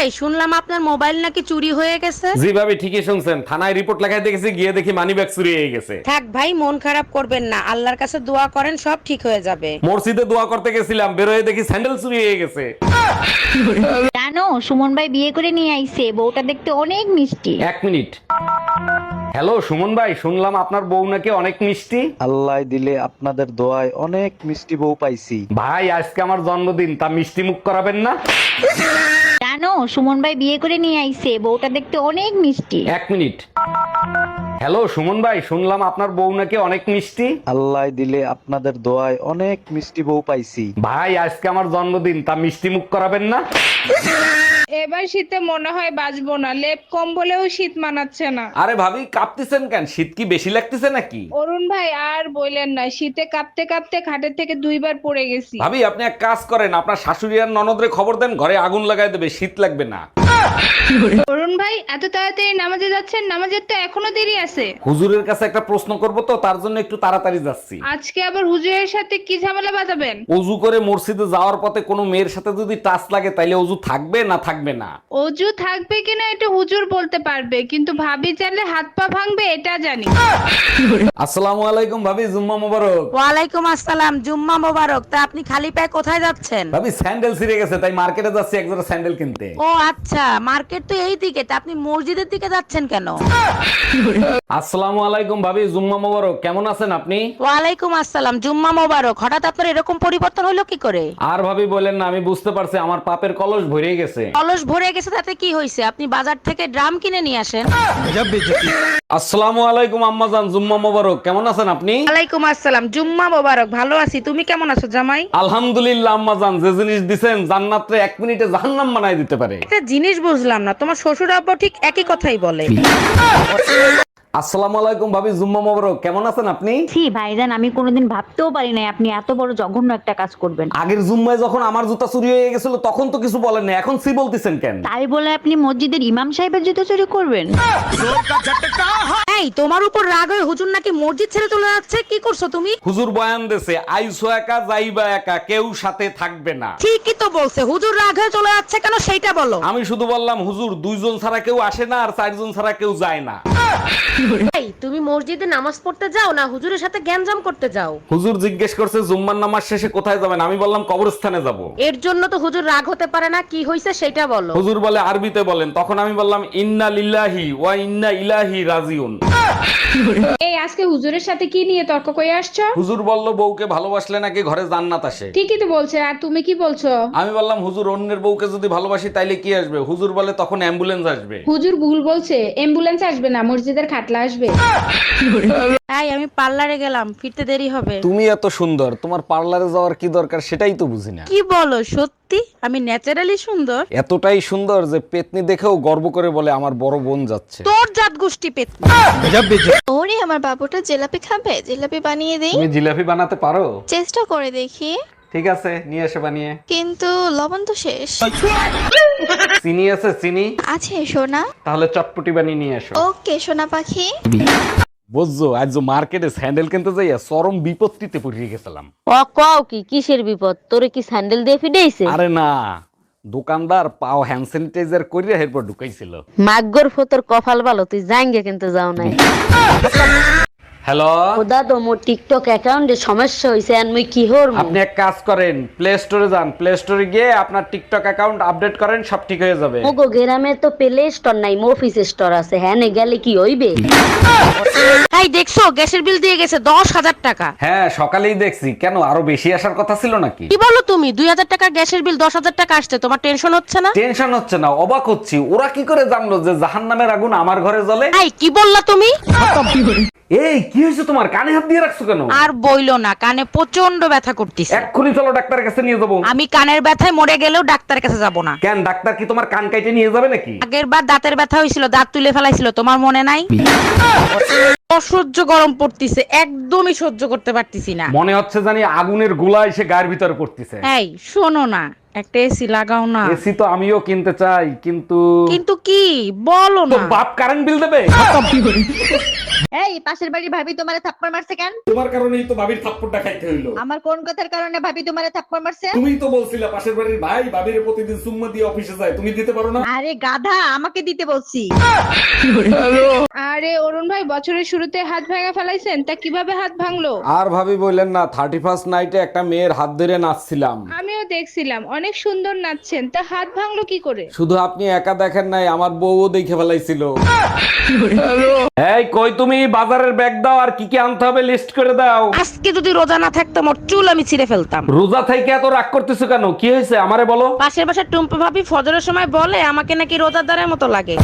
ভাই, শুনলাম আপনার মোবাইল নাকি চুরি হয়ে গেছে। জি ভাবি, ঠিকই শুনছেন। থানায় রিপোর্ট লেখায় দেখেছি, গিয়ে দেখি মানিব্যাগ চুরি হয়ে গেছে। থাক ভাই, মন খারাপ করবেন না, আল্লাহর কাছে দোয়া করেন, সব ঠিক হয়ে যাবে। মসজিদে দোয়া করতে গেছিলাম, বেরোয় দেখি স্যান্ডেল চুরি হয়ে গেছে। জানো সুমন ভাই বিয়ে করে নিয়ে আইছে, বউটা দেখতে অনেক মিষ্টি। এক মিনিট। হ্যালো সুমন ভাই, শুনলাম আপনার বউ নাকি অনেক মিষ্টি। আল্লাহ দিলে আপনাদের দোয়ায় অনেক মিষ্টি বউ পাইছি। ভাই, আজকে আমার জন্মদিন, তা মিষ্টি মুখ করাবেন না? জানো সুমন ভাই বিয়ে করে নিয়ে আইছে, বউটা দেখতে অনেক মিষ্টি। এক মিনিট। হ্যালো সুমন ভাই, শুনলাম আপনার বউ নাকি অনেক মিষ্টি। আল্লাহ দিলে আপনাদের দোয়ায় অনেক মিষ্টি বউ পাইছি। ভাই, আজকে আমার জন্মদিন, তা মিষ্টি মুখ করাবেন না? এবার শীতে মনে হয় বাঁচবো না, লেপ কম্বলেও শীত মানাচ্ছে না। আরে ভাবি, কাঁপতেছেন কেন? শীত কি বেশি লাগতেছে নাকি? অরুণ ভাই আর বললেন না, শীতে কাঁপতে কাঁপতে খাটের থেকে 2 বার পড়ে গেছি। ভাবি, আপনি এক কাজ করেন, আপনার শাশুড়ি আর ননদরে খবর দেন, ঘরে আগুন লাগাই দেবে, শীত লাগবে না। অরুণ ভাই এত তাড়াতাড়ি নামাজে যাচ্ছেন? নামাজের তো এখনো দেরি আছে। হুজুরের কাছে একটা প্রশ্ন করব, তো তার জন্য একটু তাড়াতাড়ি যাচ্ছি। আজকে আবার হুজুরের সাথে কি ঝামেলা বাঁধাবেন? অজু করে মসজিদে যাওয়ার পথে কোনো মেয়ের সাথে যদি টাচ লাগে, তাইলে অজু থাকবে না থাকবে না? অজু থাকবে কিনা এটা হুজুর বলতে পারবে, কিন্তু ভাবি চাইলে হাত পা ভাঙবে এটা জানি। আসসালামু আলাইকুম ভাবি, জুম্মা মোবারক। ওয়ালাইকুম আসসালাম, জুম্মা মোবারক। তা আপনি খালি পায়ে কোথায় যাচ্ছেন? ভাবি, স্যান্ডেল ছিঁড়ে গেছে, তাই মার্কেটে যাচ্ছি এক জোড়া স্যান্ডেল কিনতে। ও আচ্ছা, মার্কেট তো এই দিকে, তা আপনি মসজিদের দিকে যাচ্ছেন কেন? আসসালামু আলাইকুম ভাবি, জুম্মা মোবারক। কেমন আছেন আপনি? ওয়ালাইকুম আসসালাম, জুম্মা মোবারক। হঠাৎ আপনার এরকম পরিবর্তন হলো কি করে? আর ভাবি বলেন না, আমি বুঝতে পারছি আমার পাপের কলস ভরে গেছে। কলস ভরে গেছে তাতে কি হয়েছে? আপনি বাজার থেকে ড্রাম কিনে নিয়ে আসেন। আসসালামু আলাইকুম আম্মাজান, জুম্মা মোবারক। কেমন আছেন আপনি? ওয়ালাইকুম আসসালাম, জুম্মা মোবারক। ভালো আছি, তুমি কেমন আছো জামাই? আলহামদুলিল্লাহ আম্মাজান, যে জিনিস দিছেন জান্নাতে 1 মিনিটে জাহান্নাম বানাই দিতে পারে। একটা জিনিস বুঝলাম না, তোমার শ্বশুর আব্বা ঠিক একই কথাই বলে। আসসালামু আলাইকুম ভাবি, জুম্মা মোবারক। কেমন আছেন আপনি? ছি ভাইজান, আমি কোনোদিন ভাবতেও পারি নাই আপনি এত বড় জঘন্য একটা কাজ করবেন। আগের জুম্মায় যখন আমার জুতা চুরি হয়ে গেছিল, তখন তো কিছু বলেন না, এখন সি বলতেছেন কেন? তাই বলে আপনি মসজিদের ইমাম সাহেবের জুতো চুরি করবেন? এই, তোমার উপর রাগ হয়ে হুজুর নাকি মসজিদ ছেড়ে চলে যাচ্ছে, কি করছো তুমি? হুজুর বয়ান দেছে, আইসো একা যাইবা একা, কেউ সাথে থাকবে না। ঠিকই তো বলছে, হুজুর রাগ হয়ে চলে যাচ্ছে কেন সেইটা বলো। আমি শুধু বললাম, হুজুর 2 জন ছাড়া কেউ আসে না, আর 4 জন ছাড়া কেউ যায় না। এই, তুমি মসজিদে নামাজ পড়তে যাও না হুজুরের সাথে জ্ঞানজাম করতে যাও? হুজুর জিজ্ঞেস করছে জুম্মার নামাজ শেষে কোথায় যাবেন, আমি বললাম কবরস্থানে যাব। এর জন্য তো হুজুর রাগ হতে পারে না, কি হয়েছে সেটা বলো। হুজুর বলে আরবিতে বলেন, তখন আমি বললাম ইন্না লিল্লাহি ওয়া ইন্না ইলাইহি রাজিউন। এই আজকে হুজুরের সাথে কি নিয়ে তর্ক করে আসছো? হুজুর বলল বউকে ভালোবাসলে নাকি ঘরে জান্নাত আসে। ঠিকই তো বলছে, আর তুমি কি বলছো? আমি বললাম হুজুর, অন্যের বউকে যদি ভালোবাসি তাইলে কি আসবে? হুজুর বলে তখন অ্যাম্বুলেন্স আসবে। হুজুর ভুল বলছে, অ্যাম্বুলেন্স আসবে না, মসজিদের খাটলা আসবে। তাই আমি পার্লারে গেলাম, ফিরতে দেরি হবে। তুমি এত সুন্দর, তোমার পার্লারে যাওয়ার কি দরকার সেটাই তো বুঝি না। কি বলো, সত্যি আমি ন্যাচারালি সুন্দর? এতটাই সুন্দর যে পেতনি দেখেও গর্ব করে বলে আমার বড় বোন যাচ্ছে। তোর জাত গোষ্ঠী পেতনি। ওরে আমার বাবুটা জিলাপি খাবে, জিলাপি বানিয়ে দেই। তুমি জিলাপি বানাতে পারো? চেষ্টা করে দেখি, ঠিক আছে, নিয়ে এসে বানিয়ে। কিন্তু লবণ তো শেষ। চিনি আছে? চিনি আছে সোনা। তাহলে চটপটি বানিয়ে নিয়ে এসো। ওকে সোনা পাখি। বুঝছো, আজ মার্কেটে স্যান্ডেল কিনতে যাইয়া চরম বিপত্তিতে পড়ে গেছিলাম। কও কি কিসের বিপদ? তোরে কি স্যান্ডেল দিয়ে ফিডাইছে? আরে না, দোকানদার পাও হ্যান্ড স্যানিটাইজার করিয়া এরপর ঢুকাইছিল। মাগ্গর ফতর কপাল ভালো, তুই জাঙ্গে কিন্তু যাও নাই। হ্যালো, খোদা তো মোর টিকটক অ্যাকাউন্টে সমস্যা হইছে, আর মুই কি হরমু? আপনি এক কাজ করেন, প্লে স্টোরে যান, প্লে স্টোরে গিয়ে আপনার টিকটক অ্যাকাউন্ট আপডেট করেন, সব ঠিক হয়ে যাবে। মোগো গ্রামে তো প্লে স্টোর নাই, মফিস স্টোর আছে। হ্যাঁ নে গেলে কি হইবে? এই দেখছো, গ্যাসের বিল দিয়ে গেছে 10,000 টাকা। হ্যাঁ, সকালেই দেখছি। কেন, আরো বেশি আসার কথা ছিল নাকি? কি বলো তুমি? 2,000 টাকার গ্যাসের বিল 10,000 টাকা আসছে, তোমার টেনশন হচ্ছে না? টেনশন হচ্ছে না, অবাক হচ্ছি, ওরা কি করে জানলো যে জাহান্নামের আগুন আমার ঘরে জ্বলে? এই কি বললা তুমি? এই কি হয়েছে তোমার, কানে হাত দিয়ে রাখছো কেন? আর বইলো না, কানে প্রচন্ড ব্যথা করতেছে। এক্ষুনি চলো ডাক্তারের কাছে নিয়ে যাবো। আমি কানের ব্যথায় মরে গেলেও ডাক্তারের কাছে যাব না। কেন, ডাক্তার কি তোমার কান কাইটে নিয়ে যাবে নাকি? আগের বার দাঁতের ব্যথা হয়েছিল, দাঁত তুলে ফেলাইছিল, তোমার মনে নাই? অসহ্য গরম পড়তিছে, একদমই সহ্য করতে পারতিছি না। মনে হচ্ছে জানি আগুনের গোলা এসে গায়ের ভিতরে পড়তেছে। এই শোনো না, একটা এসি লাগাও না। এসি তো আমিও কিনতে চাই, কিন্তু কিন্তু কি বলো তো না। বাপ কারেন্ট বিল দেবে। এই পাশের বাড়ির ভাবি তোমারে থাপ্পড় মারছে কেন? তোমার কারণেই তো ভাবির থাপ্পড়টা খাইতে হইলো। আমার কোন কথার কারণে ভাবি তোমারে থাপ্পড় মারছে? তুমিই তো বলছিলে পাশের বাড়ির ভাই ভাবির প্রতিদিন সুম্মা দিয়ে অফিসে যায়, তুমি দিতে পারো না? আরে গাধা, আমাকে দিতে বলছি। আরে অরুণ ভাই, বছরের শুরুতে হাত ভাঙা ফেলাইছেন, তা কিভাবে হাত ভাঙলো? আর ভাবি বললেন না, 31st নাইটে একটা মেয়ের হাত ধরে নাচছিলাম। আমিও দেখছিলাম অনেক সুন্দর নাচছেন, তা হাত ভাঙলো কি করে? শুধু আপনি একা দেখেন নাই, আমার বউও দেখে ফেলাইছিল। এই কই তুমি, বাজারের ব্যাগ দাও, আর কি কি আনতে হবে লিস্ট করে দাও। আজকে যদি রোজা না থাকতাম ওর চুল আমি ছিঁড়ে ফেলতাম। রোজা থেকে এত রাগ করতেছো কেন? কি হয়েছে আমারে বলো। পাশের বাসার টুম্পা ভাবি ফজরের সময় বলে আমাকে নাকি রোজাদারের মতো লাগে।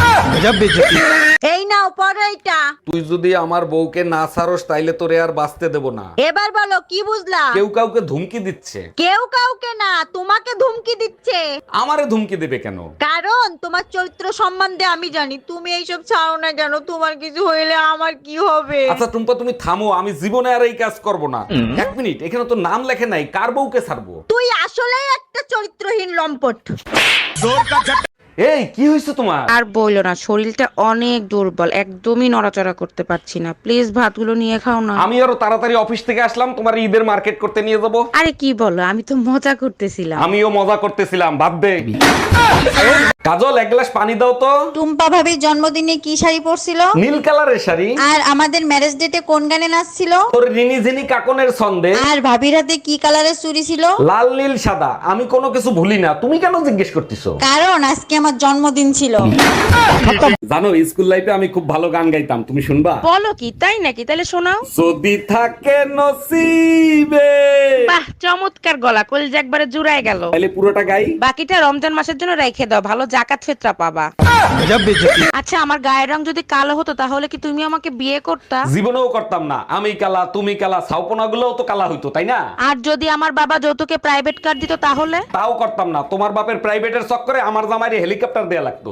এই নাও পড়ো এইটা। তুই যদি আমার বউকে না ছাড়স তাইলে তোরে আর বাঁচতে দেব না। এবার বলো কি বুঝলা? কেউ কাউকে ধুমকি দিচ্ছে। কেউ কাউকে না, তোমাকে ধুমকি দিচ্ছে। আমারে ধুমকি দেবে কেন? কারণ তোমার চরিত্র সম্বন্ধে আমি জানি। তুমি এইসব ছাড়ো না কেন? তোমার কিছু হইলে আমার কি হবে? আচ্ছা টুম্পা তুমি থামো, আমি জীবনে আর এই কাজ করব না। এক মিনিট, এখানে তো নাম লেখে নাই, কার বউকে ছাড়বো? তুই আসলেই একটা চরিত্রহীন লম্পট। এই কি হয়েছে তোমার? আর বইলো না, শরীরটা অনেক দুর্বল, একদমই নড়াচড়া করতে পারছি না। প্লিজ ভাতগুলো নিয়ে খাও না। আমি আরো তাড়াতাড়ি অফিস থেকে আসলাম, তোমার ঈদের মার্কেট করতে নিয়ে যাব। আরে কি বলো, আমি তো মজা করতেছিলাম। আমিও মজা করতেছিলাম, বাদ দে। কাজল, এক গ্লাস পানি দাও তো। টুম্পা ভাবির জন্মদিনে কি শাড়ি পরছিল? নীল কালারের শাড়ি। আর আমাদের ম্যারেজ ডেটে কোন গানে নাচছিল? তোর রিনি ঝিনি কাকনের ছন্দে। আর ভাবির হাতে কি কালারের চুড়ি ছিল? লাল নীল সাদা, আমি কোনো কিছু ভুলি না, তুমি কেন জিজ্ঞেস করতেছো? কারণ আজকে আমার জন্মদিন ছিল। জানো স্কুল লাইফে আমি খুব ভালো গান গাইতাম, তুমি শুনবা? বলো কি, তাই নাকি? তাহলে শোনাও। যদি থাকে নসিবে। বাহ, চমৎকার গলা, কলিজা একবারে জুড়ায় গেল। তাহলে পুরোটা গাই। বাকিটা রমজান মাসের জন্য রেখে দাও, ভালো জাকাত ফিতরা পাবা। আচ্ছা, আমার গায়ের রং যদি কালো হতো তাহলে কি তুমি আমাকে বিয়ে করতা? জীবনেও করতাম না। আমি কালা, তুমি কালা, ছাউপনা গুলোও তো কালা হইতো, তাই না? আর যদি আমার বাবা যৌতুকে প্রাইভেট কার দিত তাহলে? তাও করতাম না। তোমার বাপের প্রাইভেটের চক্করে আমার জামাইরে হেলিকপ্টার দেয়া লাগতো।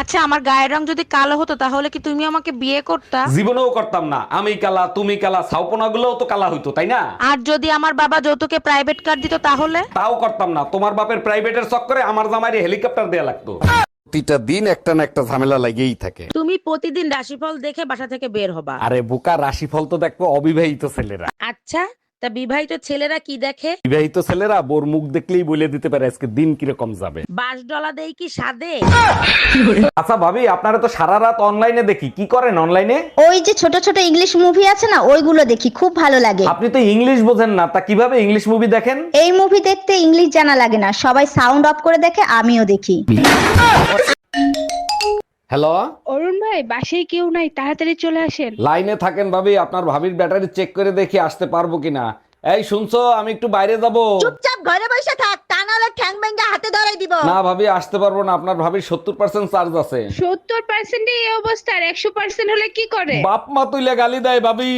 আচ্ছা, আমার গায়ের রং যদি কালো হতো তাহলে কি তুমি আমাকে বিয়ে করতা? জীবনেও করতাম না। আমি কালা, তুমি কালা, ছাউপনা গুলোও তো কালা হইতো, তাই না? আর যদি আমার বাবা যৌতুকে প্রাইভেট কার দিত তাহলে? তাও করতাম না। তোমার বাপের প্রাইভেটের চক্করে আমার জামাইরে হেলিকপ্টার দেয়া লাগতো। প্রতিটা দিন একটা না একটা ঝামেলা লাগেই থাকে। তুমি প্রতিদিন রাশিফল দেখে বাসা থেকে বের হবা। আরে বোকা, রাশিফল তো দেখবো অবিবাহিত ছেলেরা। আচ্ছা, তা বিবাহিত ছেলেরা কি দেখে? বিবাহিত ছেলেরা বোর মুখ দেখলেই বলে দিতে পারে আজকে দিন কিরকম যাবে। বাস ডলা দেই কি সাদে? আচ্ছা ভাবি, আপনারা তো সারা রাত অনলাইনে দেখি, কি করেন অনলাইনে? ওই যে ছোট ছোট ইংলিশ মুভি আছে না, ওইগুলো দেখি, খুব ভালো লাগে। আপনি তো ইংলিশ বোঝেন না, তা কিভাবে ইংলিশ মুভি দেখেন? এই মুভি দেখতে ইংলিশ জানা লাগে না, সবাই সাউন্ড অফ করে দেখে, আমিও দেখি। হ্যালো, অরুণ ভাই, বাসায় কেউ নাই, তাড়াতাড়ি চলে আসেন। লাইনে থাকেন ভাবি, আপনার ভাবির ব্যাটারি চেক করে দেখি আসতে পারবো কিনা। এই শুনছো, আমি একটু বাইরে যাব। চুপচাপ ঘরে বসে থাক, তা নাহলে ঠ্যাং ভেঙে হাতে ধরাই দিব। না ভাবি, আসতে পারবো না, আপনার ভাবির 70% চার্জ আছে। 70% এই অবস্থা, আর 100% হলে কি করে? বাপ মা তুইলে গালি দেয় ভাবি।